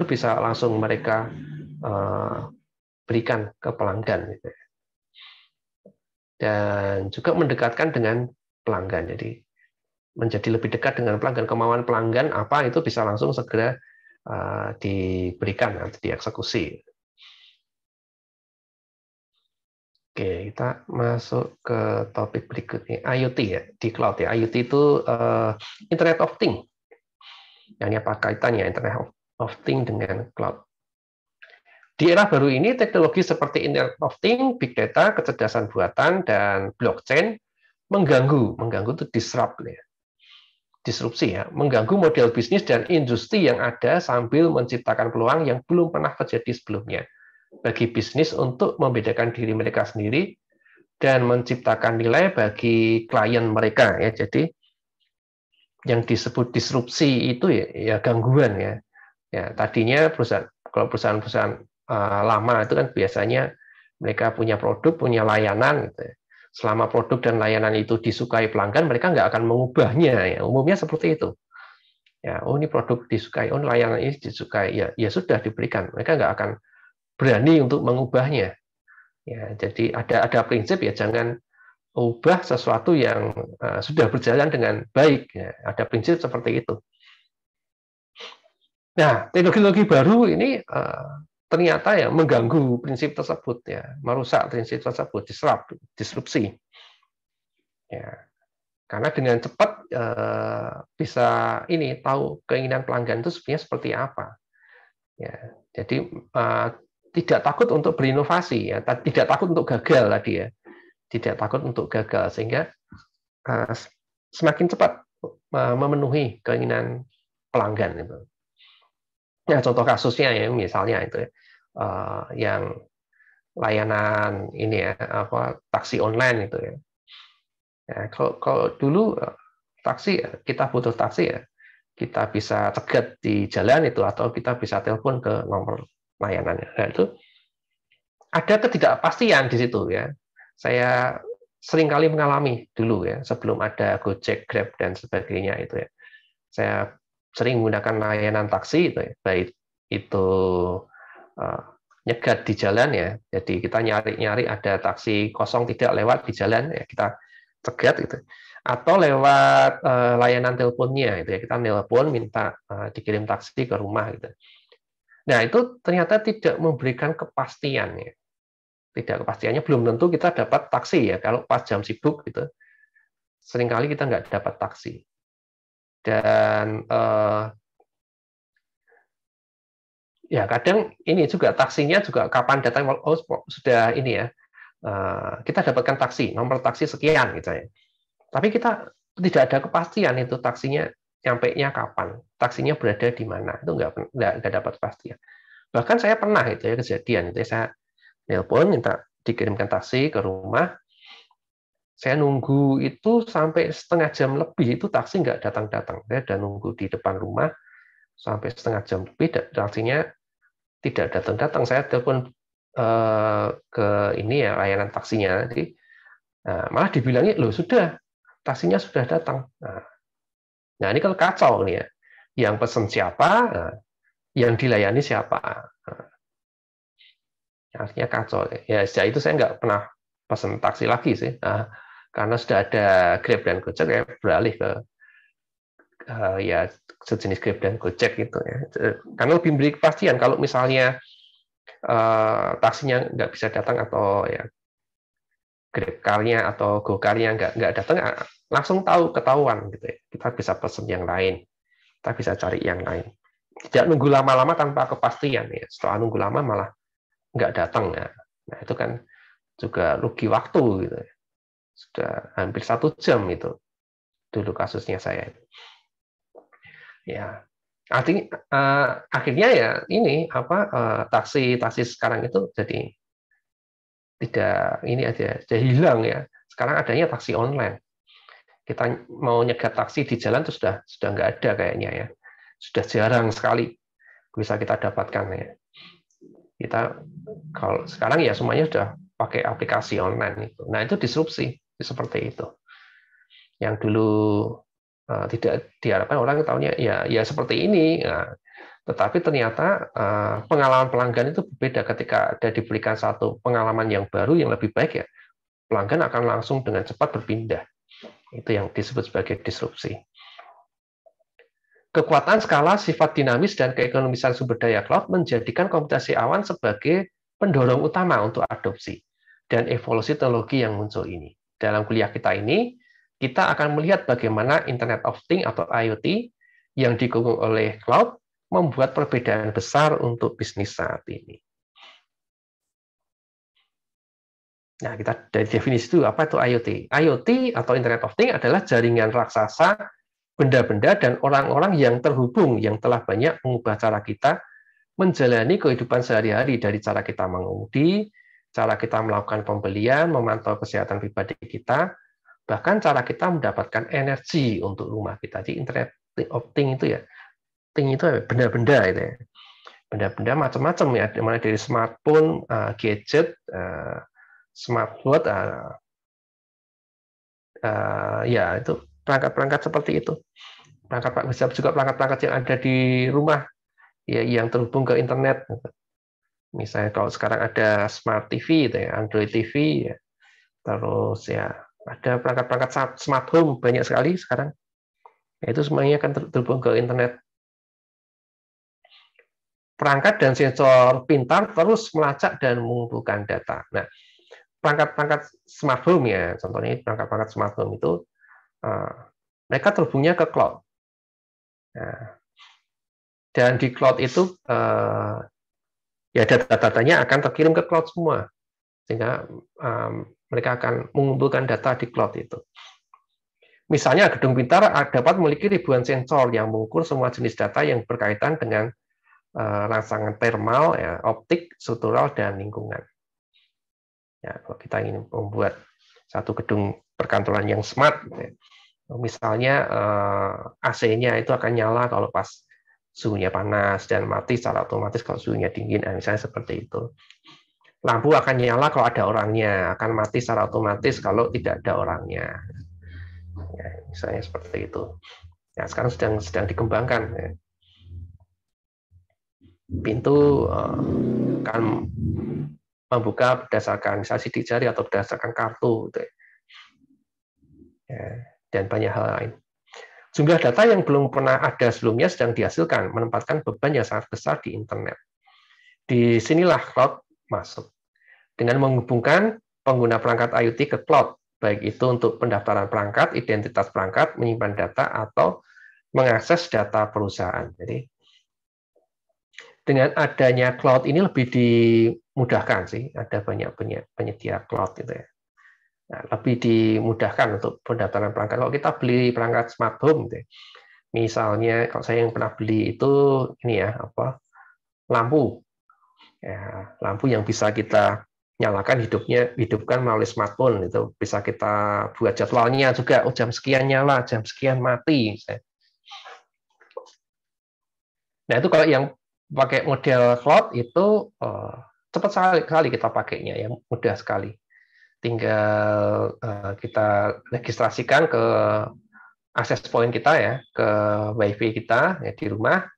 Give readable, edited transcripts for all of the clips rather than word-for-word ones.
bisa langsung mereka berikan ke pelanggan gitu. Dan juga mendekatkan dengan pelanggan, jadi menjadi lebih dekat dengan pelanggan, kemauan pelanggan apa itu bisa langsung segera diberikan atau dieksekusi. Oke, kita masuk ke topik berikutnya, IoT ya, di cloud ya. IoT itu Internet of Things. Yang apa kaitannya Internet of Things dengan cloud? Di era baru ini, teknologi seperti Internet of Things, Big Data, kecerdasan buatan, dan blockchain mengganggu itu disrupt ya. Disrupsi ya, mengganggu model bisnis dan industri yang ada sambil menciptakan peluang yang belum pernah terjadi sebelumnya bagi bisnis untuk membedakan diri mereka sendiri dan menciptakan nilai bagi klien mereka ya. Jadi yang disebut disrupsi itu ya gangguan ya. Ya, tadinya kalau perusahaan-perusahaan lama itu kan biasanya mereka punya produk, punya layanan gitu ya. Selama produk dan layanan itu disukai pelanggan, mereka nggak akan mengubahnya ya. Umumnya seperti itu. Ya, oh ini produk disukai, oh layanan ini disukai, ya sudah diberikan. Mereka nggak akan berani untuk mengubahnya. Ya, jadi ada prinsip ya, jangan ubah sesuatu yang sudah berjalan dengan baik. Ya, ada prinsip seperti itu. Nah, teknologi baru ini ternyata ya mengganggu prinsip tersebut ya, merusak prinsip tersebut, disrupsi. Ya, karena dengan cepat bisa ini tahu keinginan pelanggan itu sebenarnya seperti apa. Ya, jadi tidak takut untuk berinovasi ya, tidak takut untuk gagal tadi ya, tidak takut untuk gagal sehingga semakin cepat memenuhi keinginan pelanggan itu. Nah, contoh kasusnya ya misalnya itu yang layanan ini ya apa taksi online itu ya. Ya kalau dulu taksi kita butuh taksi ya kita bisa cegat di jalan itu atau kita bisa telepon ke nomor layanannya. Nah, itu ada ketidakpastian di situ ya. Saya sering kali mengalami dulu ya sebelum ada Gojek, Grab dan sebagainya itu ya. Saya sering menggunakan layanan taksi itu ya, baik itu nyegat di jalan ya. Jadi kita nyari-nyari ada taksi kosong tidak lewat di jalan ya kita cegat gitu. Atau lewat layanan teleponnya itu ya kita nelpon minta dikirim taksi ke rumah gitu. Nah, itu ternyata tidak memberikan kepastian ya. Tidak kepastiannya belum tentu kita dapat taksi ya kalau pas jam sibuk gitu. Seringkali kita nggak dapat taksi. Dan ya kadang ini juga taksinya juga kapan datang, oh sudah ini ya kita dapatkan taksi nomor taksi sekian gitu ya, tapi kita tidak ada kepastian itu taksinya nyampe-nya kapan, taksinya berada di mana, itu nggak dapat kepastian. Bahkan saya pernah itu ya kejadian itu ya, saya nelpon minta dikirimkan taksi ke rumah, saya nunggu itu sampai setengah jam lebih itu taksi nggak datang-datang, saya udah nunggu di depan rumah sampai setengah jam lebih, taksinya tidak datang-datang. Saya telepon ke ini ya layanan taksinya, jadi malah dibilangnya loh sudah taksinya sudah datang. Nah ini kalau kacau nih ya, yang pesen siapa, yang dilayani siapa, artinya kacau. Ya sejak itu saya nggak pernah pesen taksi lagi sih, karena sudah ada Grab dan Gojek, ya beralih ke ya sejenis Grab dan Gojek gitu ya, karena lebih memberi kepastian kalau misalnya taksinya nggak bisa datang atau ya Grabcar-nya atau Go-Car-nya nggak datang, langsung ketahuan gitu ya. Kita bisa pesen yang lain, kita bisa cari yang lain. Tidak nunggu lama-lama tanpa kepastian ya. Setelah nunggu lama malah nggak datang ya. Nah itu kan juga rugi waktu gitu ya. Sudah hampir 1 jam itu dulu kasusnya saya. Ya, artinya akhirnya ya ini apa taksi sekarang itu jadi tidak ini aja, sudah hilang ya. Sekarang adanya taksi online. Kita mau nyegat taksi di jalan itu sudah nggak ada kayaknya ya. Sudah jarang sekali bisa kita dapatkan ya. Kita kalau sekarang ya semuanya sudah pakai aplikasi online itu. Nah, itu disrupsi seperti itu. Yang dulu tidak diharapkan orang tahunya ya seperti ini. Nah, Tetapi ternyata pengalaman pelanggan itu berbeda ketika ada diberikan satu pengalaman yang baru yang lebih baik ya, pelanggan akan langsung dengan cepat berpindah. Itu yang disebut sebagai disrupsi. Kekuatan skala, sifat dinamis, dan keekonomisan sumber daya cloud menjadikan komputasi awan sebagai pendorong utama untuk adopsi dan evolusi teknologi yang muncul ini. Dalam kuliah kita ini, kita akan melihat bagaimana Internet of Things atau IoT yang didukung oleh cloud membuat perbedaan besar untuk bisnis saat ini. Nah, kita dari definisi itu apa itu IoT? IoT atau Internet of Things adalah jaringan raksasa benda-benda dan orang-orang yang terhubung yang telah banyak mengubah cara kita menjalani kehidupan sehari-hari, dari cara kita mengemudi, cara kita melakukan pembelian, memantau kesehatan pribadi kita, bahkan cara kita mendapatkan energi untuk rumah kita. Jadi Internet of Things itu ya, Things itu benda-benda itu ya. Benda-benda macam-macam ya, mulai dari smartphone, gadget, smartwatch, ya itu perangkat-perangkat seperti itu. Bisa juga perangkat-perangkat yang ada di rumah ya, yang terhubung ke internet. Misalnya kalau sekarang ada smart TV, itu ya, Android TV, ya. Terus ya ada perangkat-perangkat smart home banyak sekali sekarang. Ya, itu semuanya akan terhubung ke internet. Perangkat dan sensor pintar terus melacak dan mengumpulkan data. Nah, perangkat-perangkat smart home ya, contohnya perangkat-perangkat smart home itu mereka terhubungnya ke cloud. Nah, dan di cloud itu ya data-datanya akan terkirim ke cloud semua, sehingga mereka akan mengumpulkan data di cloud itu. Misalnya gedung pintar dapat memiliki ribuan sensor yang mengukur semua jenis data yang berkaitan dengan rangsangan thermal, ya, optik, struktural, dan lingkungan. Ya, kalau kita ingin membuat satu gedung perkantoran yang smart, ya, misalnya AC-nya itu akan nyala kalau pas suhunya panas dan mati secara otomatis kalau suhunya dingin, misalnya seperti itu. Lampu akan nyala kalau ada orangnya, akan mati secara otomatis kalau tidak ada orangnya. Ya, misalnya seperti itu. Ya, sekarang sedang dikembangkan. Ya. Pintu akan membuka berdasarkan misalnya sidik jari atau berdasarkan kartu, gitu. Ya, dan banyak hal lain. Jumlah data yang belum pernah ada sebelumnya sedang dihasilkan, menempatkan beban yang sangat besar di internet. Di sinilah cloud masuk. Dengan menghubungkan pengguna perangkat IoT ke cloud, baik itu untuk pendaftaran perangkat, identitas perangkat, menyimpan data, atau mengakses data perusahaan. Jadi, dengan adanya cloud ini lebih dimudahkan sih, ada banyak penyedia cloud gitu ya. Nah, lebih dimudahkan untuk pendaftaran perangkat. Kalau kita beli perangkat smart home, gitu ya, misalnya kalau saya yang pernah beli itu ini ya lampu, ya, lampu yang bisa kita nyalakan hidupkan melalui smartphone, itu bisa kita buat jadwalnya juga. Oh, jam sekian nyala, jam sekian mati. Nah itu kalau yang pakai model cloud itu cepat sekali kita pakainya, ya mudah sekali. Tinggal kita registrasikan ke akses point kita ya, ke WiFi kita ya di rumah.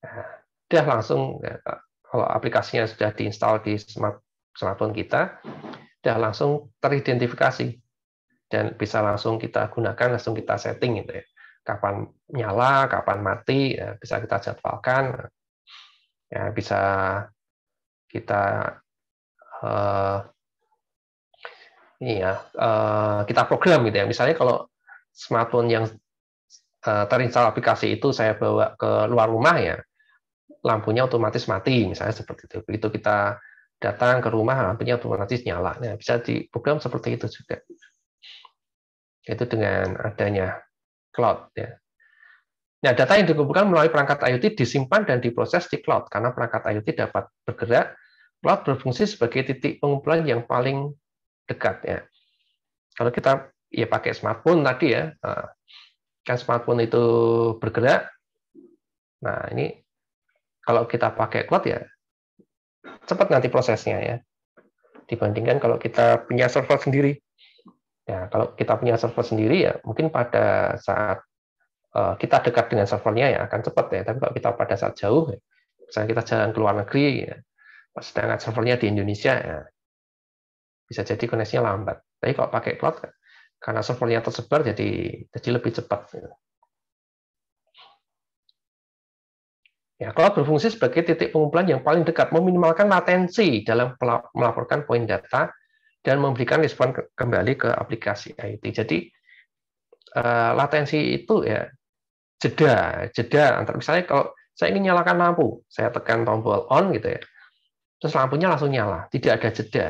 Nah, udah langsung ya, kalau aplikasinya sudah diinstal di smartphone kita, udah langsung teridentifikasi dan bisa langsung kita gunakan, langsung kita setting gitu ya. Kapan nyala, kapan mati, ya, bisa kita jadwalkan, ya bisa kita kita program gitu ya. Misalnya kalau smartphone yang terinstall aplikasi itu saya bawa ke luar rumah ya, lampunya otomatis mati, misalnya seperti itu. Begitu kita datang ke rumah, lampunya otomatis nyala. Nah, bisa diprogram seperti itu juga. Itu dengan adanya cloud ya. Nah, data yang dikumpulkan melalui perangkat IoT disimpan dan diproses di cloud karena perangkat IoT dapat bergerak. Cloud berfungsi sebagai titik pengumpulan yang paling dekat ya. Kalau kita ya pakai smartphone tadi ya, kan smartphone itu bergerak. Nah, ini kalau kita pakai cloud ya cepat nanti prosesnya ya. Dibandingkan kalau kita punya server sendiri. Ya, kalau kita punya server sendiri ya mungkin pada saat kita dekat dengan servernya ya akan cepat ya. Tapi kalau kita pada saat jauh, misalnya kita jalan ke luar negeri, ya, sedangkan servernya di Indonesia, ya, bisa jadi koneksinya lambat. Tapi kalau pakai cloud, karena servernya tersebar, jadi lebih cepat. Ya, cloud berfungsi sebagai titik pengumpulan yang paling dekat, meminimalkan latensi dalam melaporkan poin data dan memberikan respon kembali ke aplikasi IoT. Jadi latensi itu ya jeda antara, misalnya kalau saya ingin nyalakan lampu, saya tekan tombol on gitu ya, terus lampunya langsung nyala, tidak ada jeda.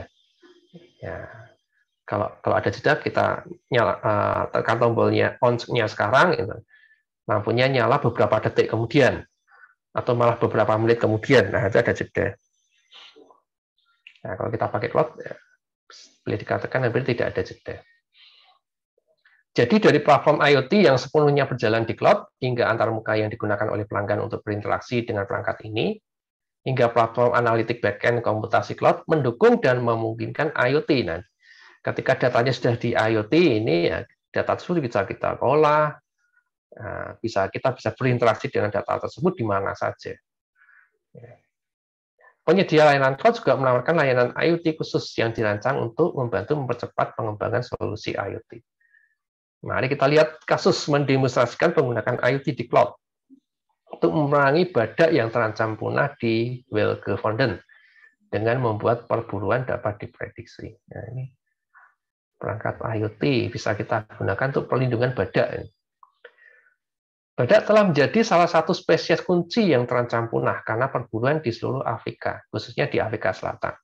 Ya, kalau ada jeda kita tekan tombolnya on-nya sekarang, gitu, lampunya nyala beberapa detik kemudian, atau malah beberapa menit kemudian, nah itu ada jeda. Nah, kalau kita pakai cloud, ya, boleh dikatakan hampir tidak ada jeda. Jadi dari platform IoT yang sepenuhnya berjalan di cloud, hingga antarmuka yang digunakan oleh pelanggan untuk berinteraksi dengan perangkat ini, hingga platform analitik backend komputasi cloud mendukung dan memungkinkan IoT. Nah, ketika datanya sudah di IoT ini, ya, data tersebut bisa kita olah, kita bisa berinteraksi dengan data tersebut di mana saja. Penyedia layanan cloud juga menawarkan layanan IoT khusus yang dirancang untuk membantu mempercepat pengembangan solusi IoT. Mari kita lihat kasus mendemonstrasikan penggunaan IoT di cloud untuk memerangi badak yang terancam punah di Welgevonden dengan membuat perburuan dapat diprediksi. Nah, ini perangkat IoT bisa kita gunakan untuk perlindungan badak. Badak telah menjadi salah satu spesies kunci yang terancam punah karena perburuan di seluruh Afrika, khususnya di Afrika Selatan.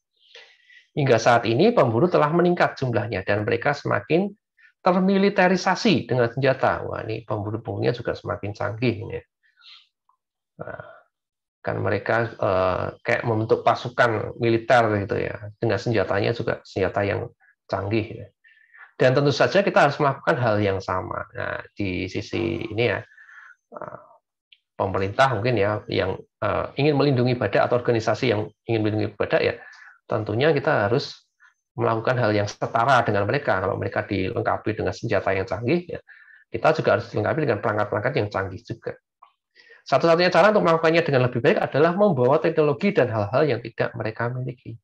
Hingga saat ini pemburu telah meningkat jumlahnya dan mereka semakin termiliterisasi dengan senjata. Wah, ini pemburu-pemburunya juga semakin canggih. Ini. Nah, kan mereka kayak membentuk pasukan militer gitu ya, dengan senjatanya juga senjata yang canggih. Ya. Dan tentu saja kita harus melakukan hal yang sama. Nah, di sisi ini ya, pemerintah mungkin ya yang ingin melindungi badak atau organisasi yang ingin melindungi badak ya, tentunya kita harus melakukan hal yang setara dengan mereka. Kalau mereka dilengkapi dengan senjata yang canggih, ya, kita juga harus dilengkapi dengan perangkat-perangkat yang canggih juga. Satu-satunya cara untuk melakukannya dengan lebih baik adalah membawa teknologi dan hal-hal yang tidak mereka miliki.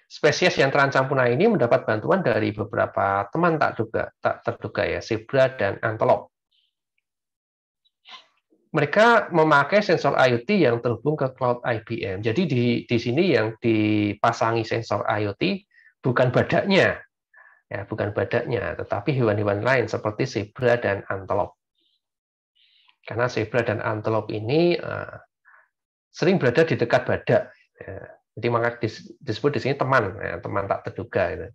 Spesies yang terancam punah ini mendapat bantuan dari beberapa teman tak terduga ya, zebra dan antelope. Mereka memakai sensor IoT yang terhubung ke cloud IBM. Jadi di sini yang dipasangi sensor IoT bukan badaknya, ya, bukan badaknya, tetapi hewan-hewan lain seperti zebra dan antelope. Karena zebra dan antelope ini sering berada di dekat badak, ya. Jadi maka disebut di sini teman, ya, teman tak terduga. Ya.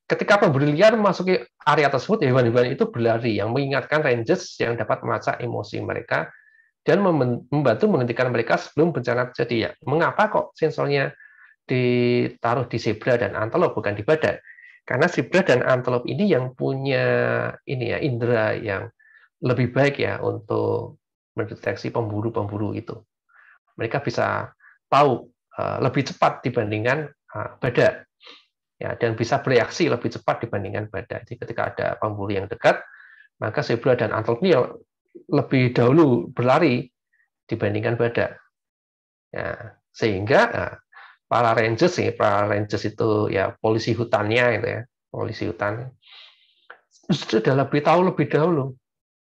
Ketika pemburu liar memasuki area tersebut, hewan-hewan itu berlari, yang mengingatkan rangers yang dapat melacak emosi mereka dan membantu menghentikan mereka sebelum bencana terjadi. Ya, mengapa kok sensornya ditaruh di zebra dan antelope bukan di badak? Karena zebra dan antelope ini yang punya ini ya indera yang lebih baik ya untuk mendeteksi pemburu-pemburu itu. Mereka bisa tahu lebih cepat dibandingkan badak. Ya, dan bisa bereaksi lebih cepat dibandingkan badak. Jadi ketika ada pemburu yang dekat, maka zebra dan antelope ini lebih dahulu berlari dibandingkan badak. Ya, sehingga para rangers itu ya polisi hutannya itu ya, polisi hutan sudah lebih tahu lebih dahulu.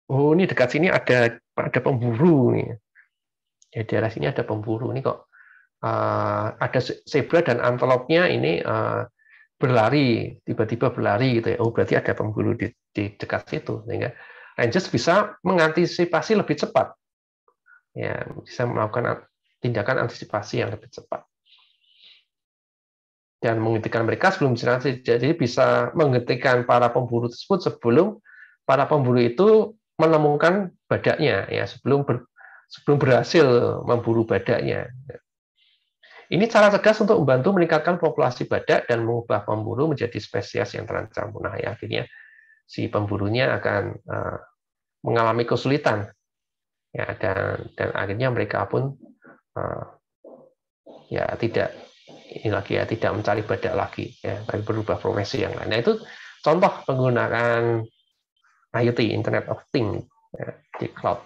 Oh, ini dekat sini ada pemburu nih. Ya, daerah sini ada pemburu ini kok. Ada zebra dan antelope-nya ini berlari, tiba-tiba berlari gitu ya. Oh, berarti ada pemburu di dekat situ, sehingga rangers bisa mengantisipasi lebih cepat. Ya, bisa melakukan tindakan antisipasi yang lebih cepat. Dan menghentikan mereka sebelum bencana terjadi. Jadi bisa menghentikan para pemburu tersebut sebelum para pemburu itu menemukan badaknya ya, sebelum berhasil memburu badaknya. Ini cara cerdas untuk membantu meningkatkan populasi badak dan mengubah pemburu menjadi spesies yang terancam punah. Ya, akhirnya si pemburunya akan mengalami kesulitan, ya, dan akhirnya mereka pun ya tidak mencari badak lagi, ya, tapi berubah profesi yang lain. Nah, itu contoh penggunaan IoT, Internet of Things ya, di cloud.